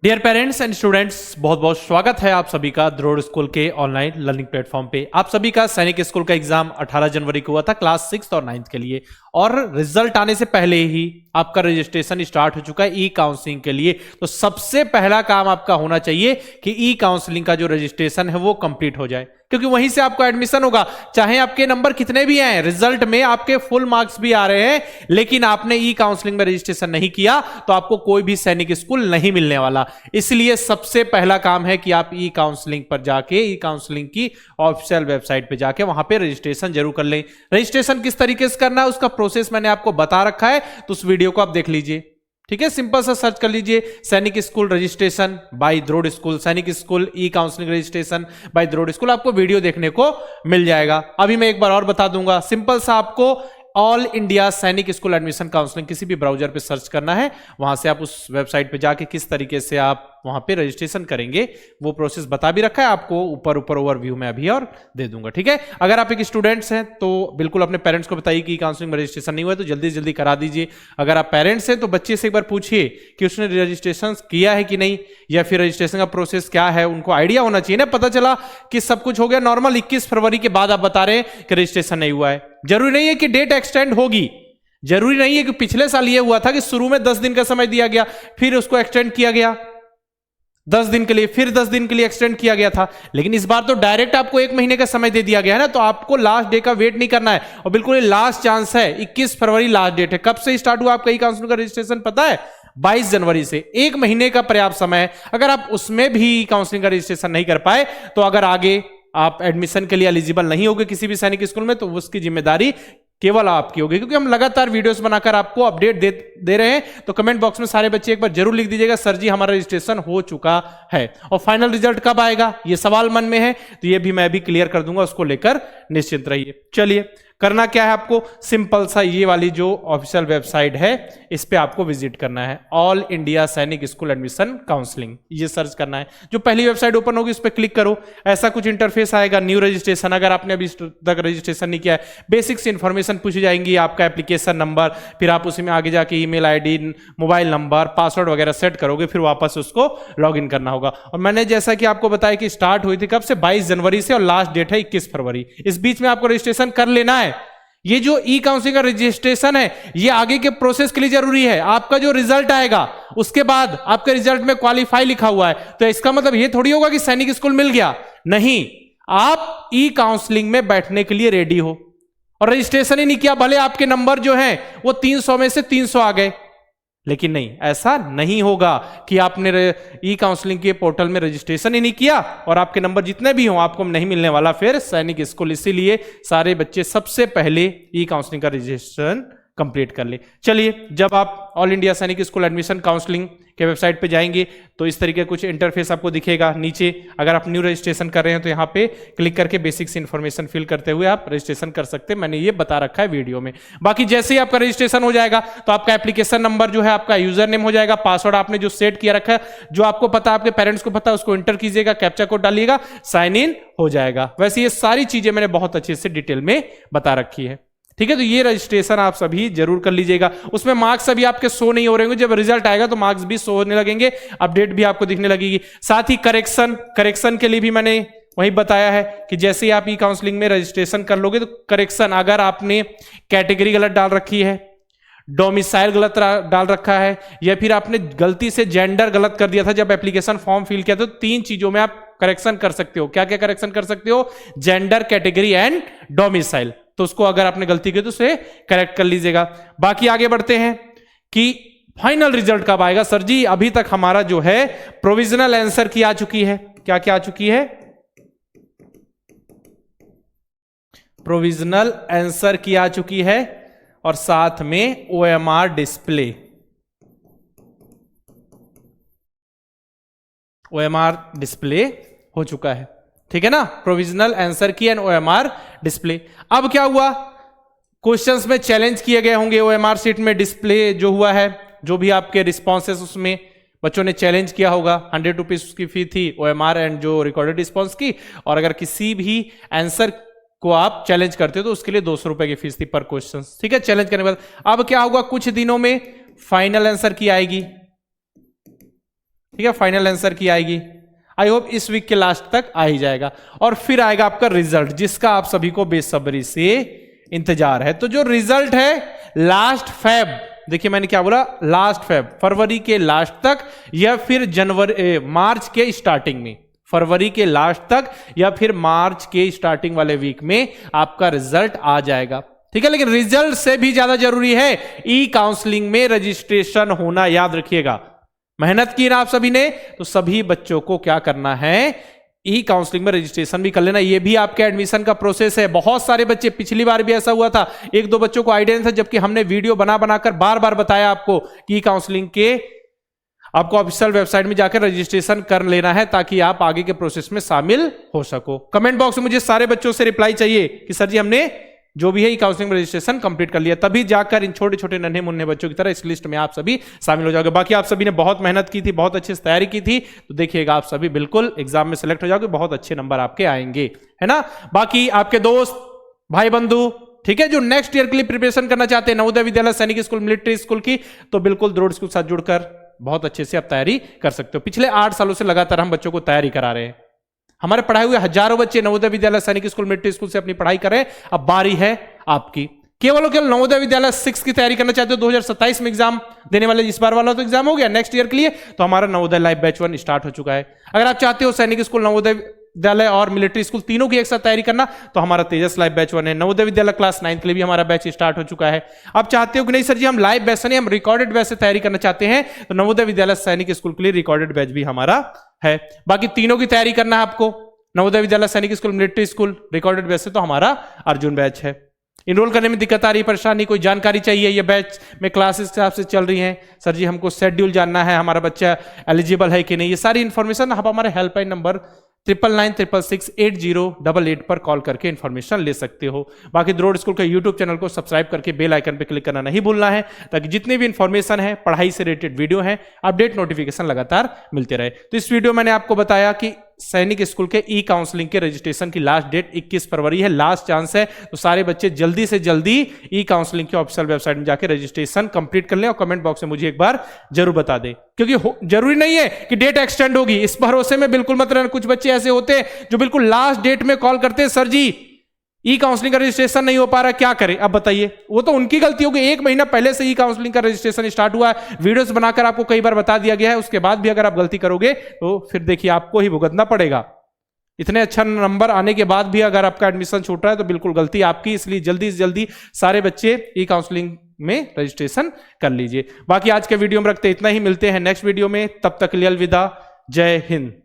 Dear parents and students, बहुत बहुत स्वागत है आप सभी का द्रोड़ स्कूल के ऑनलाइन लर्निंग प्लेटफॉर्म पे। आप सभी का सैनिक स्कूल का एग्जाम 18 जनवरी को हुआ था क्लास 6 और 9 के लिए, और रिजल्ट आने से पहले ही आपका रजिस्ट्रेशन स्टार्ट हो चुका है ई काउंसलिंग के लिए। तो सबसे पहला काम आपका होना चाहिए कि ई काउंसलिंग का जो रजिस्ट्रेशन है वो कंप्लीट हो जाए, क्योंकि वहीं से आपको एडमिशन होगा। चाहे आपके नंबर कितने भी आए, रिजल्ट में आपके फुल मार्क्स भी आ रहे हैं, लेकिन आपने ई काउंसलिंग में रजिस्ट्रेशन नहीं किया तो आपको कोई भी सैनिक स्कूल नहीं मिलने वाला। इसलिए सबसे पहला काम है कि आप ई काउंसलिंग पर जाके, ई काउंसलिंग की ऑफिशियल वेबसाइट पे जाके वहां पे रजिस्ट्रेशन जरूर कर लें। रजिस्ट्रेशन किस तरीके से करना है उसका प्रोसेस मैंने आपको बता रखा है, तो उस वीडियो को आप देख लीजिए। ठीक है, सिंपल सा सर्च कर लीजिए सैनिक स्कूल रजिस्ट्रेशन बाय द्रोड़ school, Sainik school e counselling registration by द्रोड़ स्कूल, आपको वीडियो देखने को मिल जाएगा। अभी मैं एक बार और बता दूंगा, सिंपल सा आपको ऑल इंडिया सैनिक स्कूल एडमिशन काउंसलिंग किसी भी ब्राउजर पे सर्च करना है, वहां से आप उस वेबसाइट पे जाके किस तरीके से आप वहां पे रजिस्ट्रेशन करेंगे वो प्रोसेस बता भी रखा है आपको, ऊपर ओवरव्यू में अभी और दे दूंगा। ठीक है, अगर आप एक स्टूडेंट्स हैं तो बिल्कुल अपने पेरेंट्स को बताइए कि काउंसलिंग में रजिस्ट्रेशन नहीं हुआ है तो जल्दी से जल्दी करा दीजिए। अगर आप पेरेंट्स हैं तो बच्चे से एक बार पूछिए कि उसने रजिस्ट्रेशन किया है कि नहीं, या फिर रजिस्ट्रेशन का प्रोसेस क्या है, उनको आइडिया होना चाहिए ना। पता चला कि सब कुछ हो गया नॉर्मल, 21 फरवरी के बाद आप बता रहे हैं कि रजिस्ट्रेशन नहीं हुआ है। जरूरी नहीं है कि डेट एक्सटेंड होगी, जरूरी नहीं है कि पिछले साल ये हुआ था कि शुरू में 10 दिन का समय दिया गया, फिर उसको एक्सटेंड किया गया 10 दिन के लिए, फिर 10 दिन के लिए एक्सटेंड किया गया था। लेकिन इस बार तो डायरेक्ट आपको 1 महीने का समय दे दिया गया है ना, तो आपको लास्ट डे का वेट नहीं करना है। और बिल्कुल ये लास्ट चांस है, 21 फरवरी लास्ट डेट है। कब से स्टार्ट हुआ आपका ई काउंसलिंग का रजिस्ट्रेशन पता है? 22 जनवरी से। 1 महीने का पर्याप्त समय है। अगर आप उसमें भी काउंसलिंग का रजिस्ट्रेशन नहीं कर पाए तो अगर आगे आप एडमिशन के लिए एलिजिबल नहीं होगे किसी भी सैनिक स्कूल में, तो उसकी जिम्मेदारी केवल आपकी होगी, क्योंकि हम लगातार वीडियोस बनाकर आपको अपडेट दे रहे हैं। तो कमेंट बॉक्स में सारे बच्चे एक बार जरूर लिख दीजिएगा, सर जी हमारा रजिस्ट्रेशन हो चुका है। और फाइनल रिजल्ट कब आएगा ये सवाल मन में है, तो ये भी मैं भी क्लियर कर दूंगा, उसको लेकर निश्चिंत रहिए। चलिए, करना क्या है आपको, सिंपल सा ये वाली जो ऑफिशियल वेबसाइट है इस पे आपको विजिट करना है, ऑल इंडिया सैनिक स्कूल एडमिशन काउंसलिंग, ये सर्च करना है। जो पहली वेबसाइट ओपन होगी उस पर क्लिक करो, ऐसा कुछ इंटरफेस आएगा, न्यू रजिस्ट्रेशन। अगर आपने अभी तक रजिस्ट्रेशन नहीं किया है, बेसिक्स इंफॉर्मेशन पूछी जाएंगी, आपका एप्लीकेशन नंबर, फिर आप उसी में आगे जाके email ID, mobile number, password वगैरह सेट करोगे, फिर वापस उसको लॉग इन करना होगा। और मैंने जैसा कि आपको बताया कि स्टार्ट हुई थी कब से, 22 जनवरी से, और लास्ट डेट है 21 फरवरी। इस बीच में आपको रजिस्ट्रेशन कर लेना है। ये जो ई काउंसलिंग का रजिस्ट्रेशन है ये आगे के प्रोसेस के लिए जरूरी है। आपका जो रिजल्ट आएगा उसके बाद आपके रिजल्ट में क्वालिफाई लिखा हुआ है, तो इसका मतलब ये थोड़ी होगा कि सैनिक स्कूल मिल गया, नहीं। आप ई काउंसलिंग में बैठने के लिए रेडी हो और रजिस्ट्रेशन ही नहीं किया, भले आपके नंबर जो हैं वो 300 में से 300 आ गए, लेकिन नहीं, ऐसा नहीं होगा कि आपने ई काउंसलिंग के पोर्टल में रजिस्ट्रेशन ही नहीं किया और आपके नंबर जितने भी हों आपको नहीं मिलने वाला फिर सैनिक स्कूल। इसीलिए सारे बच्चे सबसे पहले ई काउंसलिंग का रजिस्ट्रेशन कंप्लीट कर ले। चलिए, जब आप ऑल इंडिया सैनिक स्कूल एडमिशन काउंसलिंग के वेबसाइट पे जाएंगे तो इस तरीके कुछ इंटरफेस आपको दिखेगा। नीचे अगर आप न्यू रजिस्ट्रेशन कर रहे हैं तो यहाँ पे क्लिक करके बेसिक्स इन्फॉर्मेशन फिल करते हुए आप रजिस्ट्रेशन कर सकते हैं, मैंने ये बता रखा है वीडियो में। बाकी जैसे ही आपका रजिस्ट्रेशन हो जाएगा तो आपका एप्लीकेशन नंबर जो है, आपका यूजर नेम हो जाएगा, पासवर्ड आपने जो सेट किया रखा है, जो आपको पता, आपके पेरेंट्स को पता, उसको एंटर कीजिएगा, कैप्चा कोड डालिएगा, साइन इन हो जाएगा। वैसे ये सारी चीजें मैंने बहुत अच्छे से डिटेल में बता रखी है। ठीक है, तो ये रजिस्ट्रेशन आप सभी जरूर कर लीजिएगा। उसमें मार्क्स अभी आपके शो नहीं हो रहे होंगे, जब रिजल्ट आएगा तो मार्क्स भी शो होने लगेंगे, अपडेट भी आपको दिखने लगेगी। साथ ही करेक्शन के लिए भी मैंने वही बताया है कि जैसे ही आप ई काउंसलिंग में रजिस्ट्रेशन कर लोगे तो करेक्शन, अगर आपने कैटेगरी गलत डाल रखी है, डोमिसाइल गलत डाल रखा है, या फिर आपने गलती से जेंडर गलत कर दिया था जब एप्लीकेशन फॉर्म फिल किया, तो 3 चीजों में आप करेक्शन कर सकते हो। क्या क्या करेक्शन कर सकते हो? Gender, category and domicile. तो उसको अगर आपने गलती की तो उसे करेक्ट कर लीजिएगा। बाकी आगे बढ़ते हैं कि फाइनल रिजल्ट कब आएगा। सर जी अभी तक हमारा जो है प्रोविजनल आंसर की आ चुकी है। क्या क्या आ चुकी है? प्रोविजनल आंसर की आ चुकी है और साथ में OMR डिस्प्ले, OMR डिस्प्ले हो चुका है। ठीक है ना, प्रोविजनल आंसर की एंड OMR डिस्प्ले। अब क्या हुआ, क्वेश्चंस में चैलेंज किए गए होंगे, OMR शीट में डिस्प्ले जो हुआ है, जो भी आपके रिस्पॉन्सेस उसमें बच्चों ने चैलेंज किया होगा। 100 रुपीज उसकी फी थी OMR एंड जो रिकॉर्डेड रिस्पॉन्स की, और अगर किसी भी आंसर को आप चैलेंज करते हो तो उसके लिए 200 रुपए की फीस थी पर क्वेश्चन। ठीक है, चैलेंज करने के बाद अब क्या होगा, कुछ दिनों में फाइनल आंसर की आएगी। ठीक है, फाइनल आंसर की आएगी। आई होप इस वीक के लास्ट तक आ ही जाएगा। और फिर आएगा आपका रिजल्ट, जिसका आप सभी को बेसब्री से इंतजार है। तो जो रिजल्ट है लास्ट फेब, देखिए मैंने क्या बोला, लास्ट फेब, फरवरी के लास्ट तक या फिर मार्च के स्टार्टिंग में, फरवरी के लास्ट तक या फिर मार्च के स्टार्टिंग वाले वीक में आपका रिजल्ट आ जाएगा। ठीक है, लेकिन रिजल्ट से भी ज्यादा जरूरी है ई काउंसलिंग में रजिस्ट्रेशन होना, याद रखिएगा। मेहनत की ना आप सभी ने, तो सभी बच्चों को क्या करना है, ई काउंसलिंग में रजिस्ट्रेशन भी कर लेना। ये भी आपके एडमिशन का प्रोसेस है। बहुत सारे बच्चे, पिछली बार भी ऐसा हुआ था, एक दो बच्चों को आइडिया नहीं था, जबकि हमने वीडियो बनाकर बार बार बताया आपको कि ई काउंसलिंग के आपको ऑफिशियल वेबसाइट में जाकर रजिस्ट्रेशन कर लेना है, ताकि आप आगे के प्रोसेस में शामिल हो सको। कमेंट बॉक्स में मुझे सारे बच्चों से रिप्लाई चाहिए कि सर जी हमने जो भी है ई काउंसलिंग में रजिस्ट्रेशन कंप्लीट कर लिया, तभी जाकर इन छोटे छोटे नन्हे मुन्ने बच्चों की तरह इस लिस्ट में आप सभी शामिल हो जाओगे। बाकी आप सभी ने बहुत मेहनत की थी, बहुत अच्छे से तैयारी की थी, तो देखिएगा आप सभी बिल्कुल एग्जाम में सेलेक्ट हो जाओगे, बहुत अच्छे नंबर आपके आएंगे, है ना। बाकी आपके दोस्त भाई बंधु, ठीक है, जो नेक्स्ट ईयर के लिए प्रिपरेशन करना चाहते हैं नवोदय विद्यालय, सैनिक स्कूल, मिलिट्री स्कूल की, तो बिल्कुल द्रोड़ स्कूल के साथ जुड़कर बहुत अच्छे से आप तैयारी कर सकते हो। पिछले 8 सालों से लगातार हम बच्चों को तैयारी करा रहे हैं। हमारे पढ़ाए हुए हजारों बच्चे नवोदय विद्यालय, सैनिक स्कूल, मिलिट्री स्कूल से अपनी पढ़ाई कर रहे हैं। अब बारी है आपकी। केवल नवोदय विद्यालय 6 की तैयारी करना चाहते हो, 2027 में एग्जाम देने वाले, इस बार वाला तो एग्जाम हो गया, नेक्स्ट ईयर के लिए तो हमारा नवोदय लाइव बैच 1 स्टार्ट हो चुका है। अगर आप चाहते हो सैनिक स्कूल, नवोदय विद्यालय और मिलिट्री स्कूल तीनों की एक साथ तैयारी करना, तो हमारा तेजस लाइव बैच 1 है। नवोदय विद्यालय क्लास 9 के लिए भी हमारा बैच स्टार्ट हो चुका है। आप चाहते हो कि नहीं सर जी हम लाइव बैच नहीं, हम रिकॉर्डेड बैच से तैयारी करना चाहते हैं, तो नवोदय विद्यालय सैनिक स्कूल के लिए रिकॉर्डेड बैच भी हमारा है। बाकी तीनों की तैयारी करना है आपको, नवोदय विद्यालय, सैनिक school, military school, recorded batch से, तो हमारा अर्जुन बैच है। इनरोल करने में दिक्कत आ रही, परेशानी, कोई जानकारी चाहिए, ये बैच में क्लासेस के हिसाब से चल रही हैं, सर जी हमको शेड्यूल जानना है, हमारा बच्चा एलिजिबल है कि नहीं, ये सारी इंफॉर्मेशन आप हमारे हेल्पलाइन नंबर 9996668088 पर कॉल करके इंफॉर्मेशन ले सकते हो। बाकी द्रोड़ स्कूल के यूट्यूब चैनल को सब्सक्राइब करके बेल आइकन पर क्लिक करना नहीं भूलना है, ताकि जितने भी इंफॉर्मेशन है, पढ़ाई से रिलेटेड वीडियो है, अपडेट नोटिफिकेशन लगातार मिलते रहे। तो इस वीडियो मैंने आपको बताया कि सैनिक स्कूल के ई काउंसलिंग के रजिस्ट्रेशन की लास्ट डेट 21 फरवरी है, लास्ट चांस है। तो सारे बच्चे जल्दी से जल्दी ई काउंसलिंग के ऑफिशियल वेबसाइट में जाकर रजिस्ट्रेशन कंप्लीट कर लें, और कमेंट बॉक्स में मुझे एक बार जरूर बता दें, क्योंकि जरूरी नहीं है कि डेट एक्सटेंड होगी, इस भरोसे में बिल्कुल मत रहना। कुछ बच्चे ऐसे होते हैं जो बिल्कुल लास्ट डेट में कॉल करते हैं, सर जी ई काउंसलिंग का रजिस्ट्रेशन नहीं हो पा रहा, क्या करें। अब बताइए, वो तो उनकी गलती होगी, 1 महीना पहले से ई काउंसलिंग का रजिस्ट्रेशन स्टार्ट हुआ है, वीडियोस बनाकर आपको कई बार बता दिया गया है, उसके बाद भी अगर आप गलती करोगे तो फिर देखिए आपको ही भुगतना पड़ेगा। इतने अच्छा नंबर आने के बाद भी अगर आपका एडमिशन छूट रहा है तो बिल्कुल गलती आपकी, इसलिए जल्दी से जल्दी सारे बच्चे ई काउंसलिंग में रजिस्ट्रेशन कर लीजिए। बाकी आज के वीडियो में रखते इतना ही, मिलते हैं नेक्स्ट वीडियो में, तब तक के लिए अलविदा, जय हिंद।